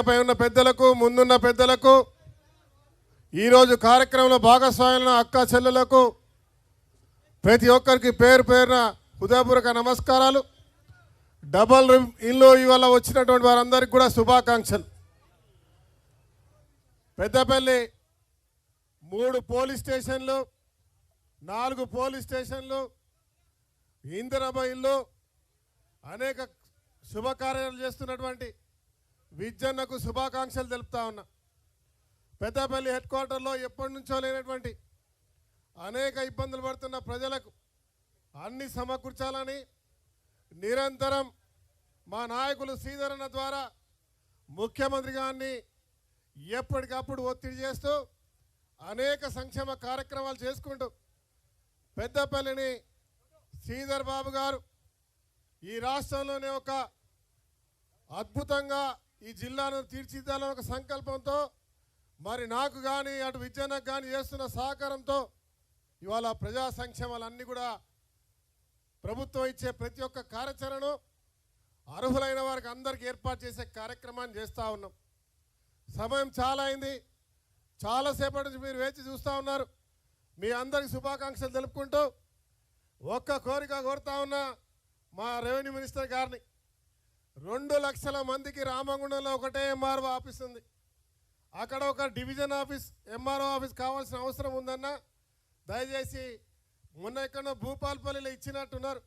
పై ఉన్న పెద్దలకు ముందున్న పెద్దలకు ఈరోజు కార్యక్రమంలో భాగస్వాములైన అక్క చెల్లెలకు ప్రతి ఒక్కరికి పేరు పేరున హృదయపూర్వక నమస్కారాలు. డబల్ ఇల్లు ఇవాళ వచ్చినటువంటి వారందరికీ కూడా శుభాకాంక్షలు. పెద్దపల్లి 3 పోలీస్ స్టేషన్లు, 4 పోలీస్ స్టేషన్లు, ఇందిరమ్మ ఇల్లు, అనేక శుభకార్యాలు చేస్తున్నటువంటి విద్యన్నకు శుభాకాంక్షలు తెలుపుతా ఉన్నా. పెద్దపల్లి హెడ్ క్వార్టర్లో ఎప్పటి నుంచో లేనటువంటి అనేక ఇబ్బందులు పడుతున్న ప్రజలకు అన్ని సమకూర్చాలని నిరంతరం మా నాయకులు శ్రీధరన్న ద్వారా ముఖ్యమంత్రి గారిని ఎప్పటికప్పుడు ఒత్తిడి చేస్తూ అనేక సంక్షేమ కార్యక్రమాలు చేసుకుంటూ పెద్దపల్లిని శ్రీధర్ బాబు గారు ఈ రాష్ట్రంలోనే ఒక అద్భుతంగా ఈ జిల్లాను తీర్చిదిద్దాలని ఒక సంకల్పంతో మరి నాకు కానీ అటు విద్యనకు కానీ చేస్తున్న సహకారంతో ఇవాళ ప్రజా సంక్షేమాలన్నీ కూడా ప్రభుత్వం ఇచ్చే ప్రతి ఒక్క కార్యాచరణను అర్హులైన వారికి అందరికీ ఏర్పాటు చేసే కార్యక్రమాన్ని చేస్తూ ఉన్నాం. సమయం చాలా అయింది, చాలాసేపటి నుంచి మీరు వేచి చూస్తూ ఉన్నారు. మీ అందరికి శుభాకాంక్షలు తెలుపుకుంటూ ఒక్క కోరిక కోరుతా ఉన్నా మా రెవెన్యూ మినిస్టర్ గారిని. 2 లక్షల మందికి రామగుండంలో ఒకటే ఎంఆర్ఓ ఆఫీస్ ఉంది. అక్కడ ఒక డివిజన్ ఆఫీస్ ఎంఆర్ఓ ఆఫీస్ కావాల్సిన అవసరం ఉందన్న దయచేసి మొన్న ఎక్కడో భూపాల్పల్లిలో ఇచ్చినట్టున్నారు,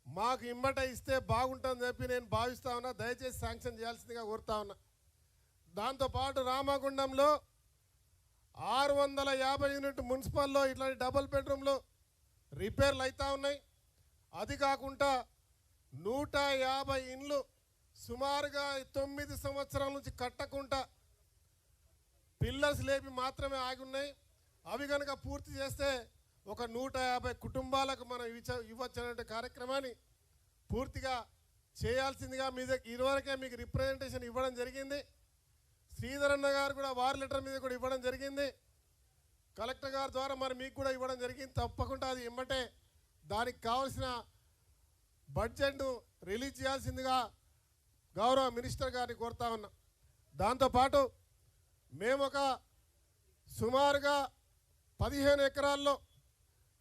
మాకు ఇమ్మట ఇస్తే బాగుంటుందని చెప్పి నేను భావిస్తా ఉన్నా. దయచేసి శాంక్షన్ చేయాల్సిందిగా కోరుతా ఉన్నా. దాంతోపాటు రామగుండంలో 650 యూనిట్ మున్సిపల్లో ఇట్లాంటి డబుల్ బెడ్రూమ్లు రిపేర్లు అవుతూ ఉన్నాయి. అది కాకుండా 150 ఇండ్లు సుమారుగా 9 సంవత్సరాల నుంచి కట్టకుండా పిల్లర్స్ లేపి మాత్రమే ఆగి ఉన్నాయి. అవి కనుక పూర్తి చేస్తే ఒక 150 కుటుంబాలకు మనం ఇవ్వచ్చనే కార్యక్రమాన్ని పూర్తిగా చేయాల్సిందిగా మీ ఇదివరకే మీకు రిప్రజెంటేషన్ ఇవ్వడం జరిగింది. శ్రీధరన్న గారు కూడా వారి లెటర్ మీద కూడా ఇవ్వడం జరిగింది. కలెక్టర్ గారి ద్వారా మరి మీకు కూడా ఇవ్వడం జరిగింది. తప్పకుండా అది ఇమ్మటే దానికి కావాల్సిన బడ్జెట్ను రిలీజ్ చేయాల్సిందిగా గౌరవ మినిస్టర్ గారిని కోరుతా ఉన్నా. దాంతోపాటు మేము ఒక సుమారుగా 15 ఎకరాల్లో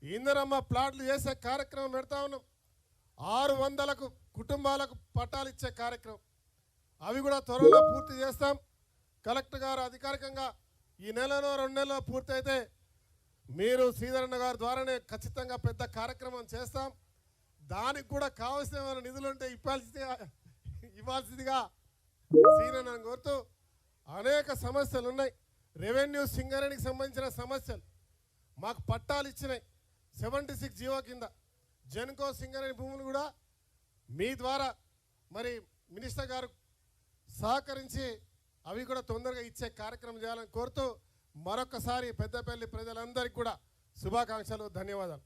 ఇందిరమ్మ ప్లాట్లు చేసే కార్యక్రమం పెడతా ఉన్నాం. 600 కుటుంబాలకు పట్టాలు ఇచ్చే కార్యక్రమం, అవి కూడా త్వరలో పూర్తి చేస్తాం. కలెక్టర్ గారు అధికారికంగా ఈ నెలలో 2 నెలల్లో పూర్తి అయితే మీరు శ్రీధరన్న గారి ద్వారానే ఖచ్చితంగా పెద్ద కార్యక్రమం చేస్తాం. దానికి కూడా కావాల్సిన నిధులుంటే ఇవ్వాల్సిందిగా శ్రీధరన్నను కోరుతూ అనేక సమస్యలు ఉన్నాయి. రెవెన్యూ సింగరేణికి సంబంధించిన సమస్యలు మాకు పట్టాలు ఇచ్చినాయి 76 జీవో కింద. జెన్కో సింగరేణి భూములు కూడా మీ ద్వారా మరి మినిస్టర్ గారు సహకరించి అవి కూడా తొందరగా ఇచ్చే కార్యక్రమం చేయాలని కోరుతూ మరొకసారి పెద్దపల్లి ప్రజలందరికీ కూడా శుభాకాంక్షలు, ధన్యవాదాలు.